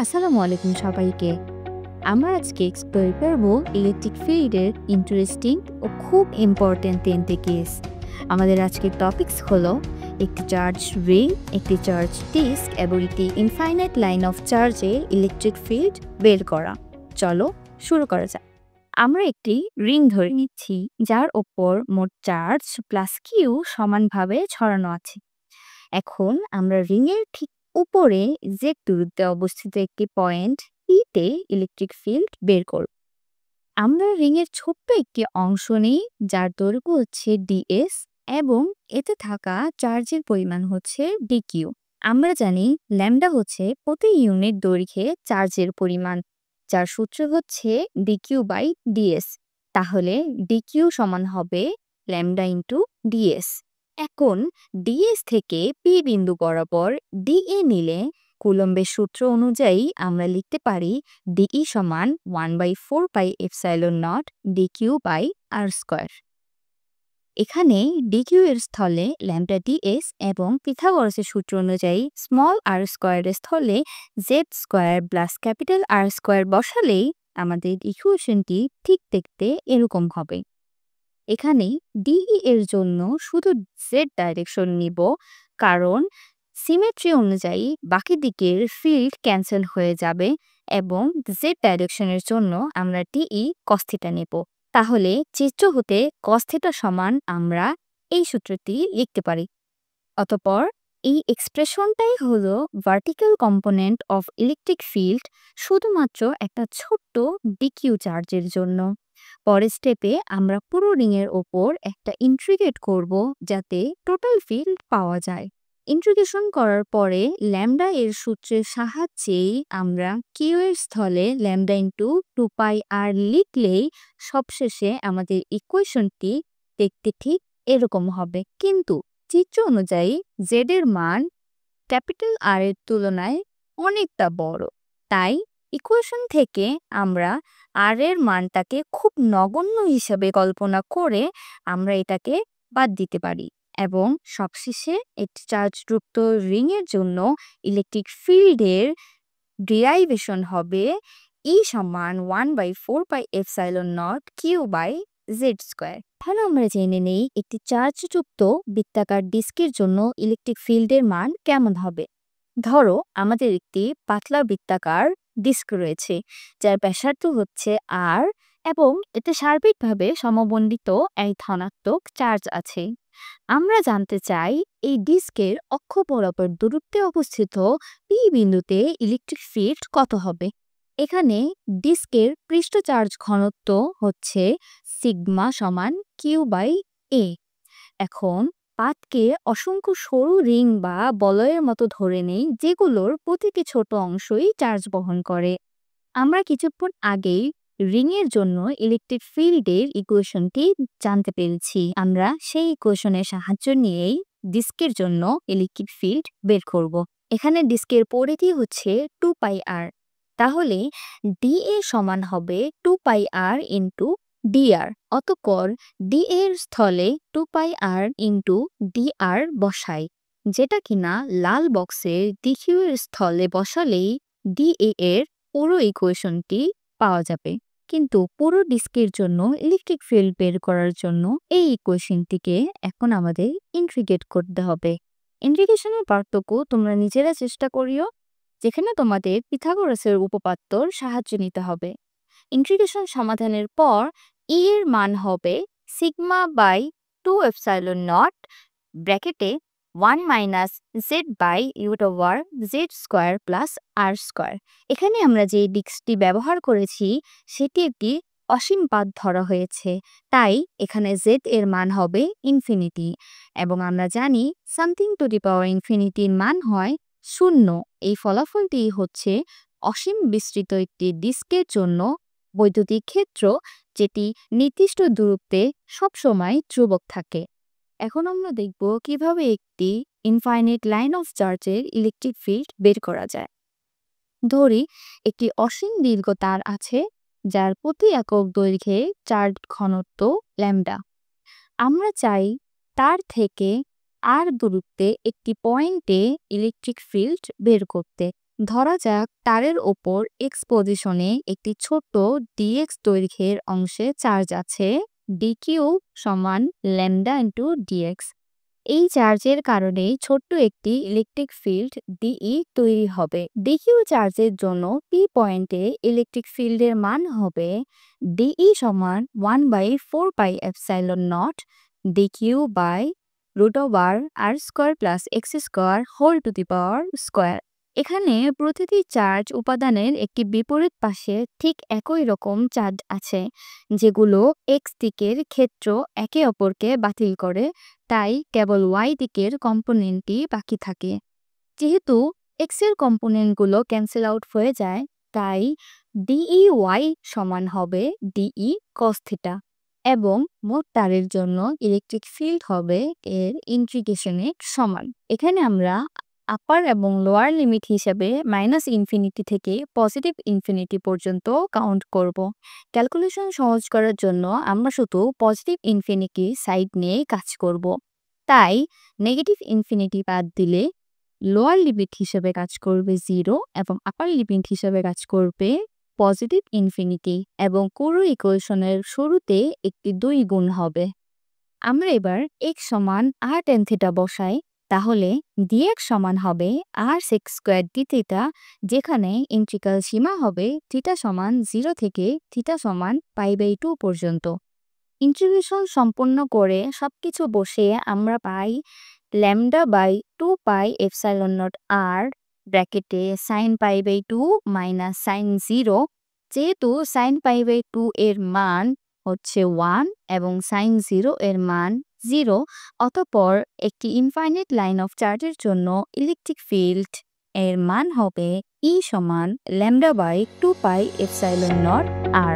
আসসালামু আলাইকুম সবাইকে। আমরা আজকে এক্সপ্লোর করব ইলেকট্রিক ফিল্ডের ইন্টারেস্টিং ও খুব ইম্পর্ট্যান্ট 10টি কেস। আমাদের আজকের টপিকস হলো একটি চার্জ রিং, একটি চার্জ ডিস্ক এবং একটি ইনফাইনাইট লাইন অফ চার্জে ইলেকট্রিক ফিল্ড বের করা। চলো শুরু করা যাক। আমরা একটি রিং ধরে নিচ্ছি যার ওপর মোট চার্জ প্লাস কিউ সমানভাবে ছড়ানো আছে। এখন আমরা রিংয়ের ঠিক উপরে জেড দূরত্বে অবস্থিত একটি পয়েন্ট পিতে ইলেকট্রিক ফিল্ড বের করব। আমরা রিংয়ের ছোট্ট একটি অংশ নিই যার দৈর্ঘ্য হচ্ছে ডিএস এবং এতে থাকা চার্জের পরিমাণ হচ্ছে ডিকিউ। আমরা জানি ল্যামডা হচ্ছে প্রতি ইউনিট দৈর্ঘ্যে চার্জের পরিমাণ, যার সূত্র হচ্ছে ডিকিউ বাই ডিএস। তাহলে ডিকিউ সমান হবে ল্যামডা ইন্টু ডিএস। এখন ডিএস থেকে পি বিন্দু বরাবর ডিএ নিলে কুলম্বের সূত্র অনুযায়ী আমরা লিখতে পারি ডিই সমান 1/4πε0 ডিকিউ বাই আর স্কোয়ার। এখানে ডিকিউ এর স্থলে ল্যামডা ডিএস এবং পিথাগোরাসের সূত্র অনুযায়ী স্মল আর স্কোয়ারের স্থলে Z square plus capital R square বসালেই আমাদের ইকুয়েশনটি ঠিক দেখতে এরকম হবে। এখানে ডিই এর জন্য শুধু জেড ডাইরেকশন নিব, কারণ সিমেট্রি অনুযায়ী বাকি দিকের ফিল্ড ক্যান্সেল হয়ে যাবে এবং জেড ডাইরেকশনের জন্য আমরা ডিই কস থিটা নেব। তাহলে চিত্র হতে কস থিটা সমান আমরা এই সূত্রটি লিখতে পারি। অতঃপর এই এক্সপ্রেশনটাই হলো vertical component of electric field শুধুমাত্র একটা ছোট্ট ডিকিউ চার্জের জন্য। পরের স্টেপে আমরা পুরো রিংয়ের ওপর একটা ইন্ট্রিগেট করব যাতে টোটাল ফিল্ড পাওয়া যায়। ইন্ট্রিগেশন করার পরে ল্যামডা এর সূত্রের সাহায্যেই আমরা কিউ এর স্থলে ল্যামডা ইন্টু 2π আর লিখলেই সবশেষে আমাদের ইকুয়েশনটি দেখতে ঠিক এরকম হবে। কিন্তু চিত্র অনুযায়ী জেড এর মান ক্যাপিটাল আর এর তুলনায় অনেকটা বড়, তাই ইকুয়েশন থেকে আমরা আর এর মানটাকে খুব নগণ্য হিসাবে কল্পনা করে আমরা এটাকে বাদ দিতে পারি এবং সবশেষে একটি চার্জযুক্ত রিংয়ের জন্য ইলেকট্রিক ফিল্ডের ডিরাইভেশন হবে ই সমান 1/4πε0 কিউ বাই জেড স্কোয়ার। তাহলে আমরা জেনে নেই একটি চার্জযুক্ত বৃত্তাকার ডিস্কের জন্য ইলেকট্রিক ফিল্ডের মান কেমন হবে। ধরো আমাদের একটি পাতলা বৃত্তাকার ডিস্ক রয়েছে যার ব্যাসার্ধ হচ্ছে আর এবং এতে সার্বিকভাবে সমবন্ধিত এক ধনাত্মক চার্জ আছে। আমরা জানতে চাই এই ডিস্কের অক্ষ বরাবর দূরত্বে অবস্থিত পি বিন্দুতে ইলেকট্রিক ফিল্ড কত হবে। এখানে ডিস্কের পৃষ্ঠ চার্জ ঘনত্ব হচ্ছে সিগমা সমান কিউ বাই এ। এখন পাতকে অসংখ্য সরু রিং বা বলয়ের মতো ধরে নেই যেগুলোর প্রতিটি ছোট অংশই চার্জ বহন করে। আমরা কিছুক্ষণ আগেই রিংয়ের জন্য ইলেকট্রিক ফিল্ডের ইকুয়েশনটি জানতে পেরেছি। আমরা সেই ইকুয়েশনের সাহায্য নিয়েই ডিস্কের জন্য ইলেকট্রিক ফিল্ড বের করব। এখানে ডিস্কের পরিধি হচ্ছে 2π আর। তাহলে ডিএ সমান হবে 2π আর ইন্টু ডিআর। অতঃপর ডি এর স্থলে 2π আর ইন্টু ডিআর বসাই, যেটা কিনা লাল বক্সের ডিকিউ এর স্থলে বসালেই ডিএ এর পুরো ইকুয়েশনটি পাওয়া যাবে। কিন্তু পুরো ডিস্কের জন্য ইলেকট্রিক ফিল্ড বের করার জন্য এই ইকুয়েশনটিকে এখন আমাদের ইন্টিগ্রেট করতে হবে। ইন্টিগ্রেশনের পার্থক্য তোমরা নিজেরা চেষ্টা করিও, যেখানে তোমাদের পিথাগোরাসের উপপাদ্যর সাহায্য নিতে হবে। ইন্টিগ্রেশন সমাধানের পর ই এর মান হবে সিগমা বাই 2ε0 ব্র্যাকেটে 1 minus Z by root over Z square plus R square. এখানে আমরা যে ডিস্কটি ব্যবহার করেছি সেটি একটি অসীম পাত ধরা হয়েছে, তাই এখানে জেড এর মান হবে ইনফিনিটি এবং আমরা জানি সামথিং টু দি পাওয়ার ইনফিনিটির মান হয় 0। এই ফলাফলটি হচ্ছে অসীম বিস্তৃত একটি ডিস্কের জন্য বৈদ্যুতিক ক্ষেত্র যেটি নির্দিষ্ট দূরত্বে সবসময় ধ্রুবক থাকে। এখন আমরা দেখব কিভাবে একটি ইনফাইনাইট লাইন অফ চার্জের ইলেকট্রিক ফিল্ড বের করা যায়। ধরি একটি অসীম দীর্ঘ তার আছে যার প্রতি একক দৈর্ঘ্যে চার্জ ঘনত্ব ল্যামডা। আমরা চাই তার থেকে আর দূরত্বে একটি পয়েন্টে ইলেকট্রিক ফিল্ড বের করতে, ধরা যাক তারের ওপর এক্স পজিশনে একটি ছোট্ট ডিএক্স দৈর্ঘ্যের অংশে চার্জ আছে ডিকিউ সমান ল্যামডা ইন্টু ডিএক্স। এই চার্জের কারণে ছোট্ট একটি ইলেকট্রিক ফিল্ড ডিই তৈরি হবে। ডিকিউ চার্জের জন্য পি পয়েন্টে ইলেকট্রিক ফিল্ডের মান হবে ডিই সমান 1/4πε0 dQ by √r² plus x square whole to the power square. এখানে প্রতিটি চার্জ উপাদানের একটি বিপরীত পাশে ঠিক একই রকম চার্জ আছে, যেগুলো এক্স দিকের ক্ষেত্র একে অপরকে বাতিল করে, তাই কেবল ওয়াই দিকের কম্পোনেন্টটি বাকি থাকে। যেহেতু এক্স এর কম্পোনেন্টগুলো ক্যান্সেল আউট হয়ে যায়, তাই ডিই ওয়াই সমান হবে ডিই কস থিটা এবং মোট তারের জন্য ইলেকট্রিক ফিল্ড হবে এর ইন্টিগ্রেশনের সমান। এখানে আমরা আপার এবং লোয়ার লিমিট হিসেবে -ইনফিনিটি থেকে পজিটিভ ইনফিনিটি পর্যন্ত কাউন্ট করব। ক্যালকুলেশন সহজ করার জন্য আমরা শুধু পজিটিভ ইনফিনিটি সাইড নিয়ে কাজ করব। তাই নেগেটিভ ইনফিনিটি বাদ দিলে লোয়ার লিমিট হিসেবে কাজ করবে 0 এবং আপার লিমিট হিসেবে কাজ করবে পজিটিভ ইনফিনিটি এবং পুরো ইকুয়েশনের শুরুতে একটি 2 গুণ হবে। আমরা এবার x সমান r tan থিটা বসাই, তাহলে dx সমান হবে r sec square d theta, যেখানে ইন্টিগ্রাল সীমা হবে থিটা সমান 0 থেকে থিটা সমান π/2 পর্যন্ত। ইন্টিগ্রেশন সম্পন্ন করে সবকিছু বসিয়ে আমরা পাই λ/2πε0 r ব্র্যাকেটে sin π/2 মাইনাস sin 0। যেহেতু sin π/2 এর মান হচ্ছে 1 এবং sin 0 এর মান 0, অতঃপর একটি ইনফাইনাইট লাইন অফ চার্জের জন্য ইলেকট্রিক ফিল্ড এর মান হবে E সমান λ/2πε0 r।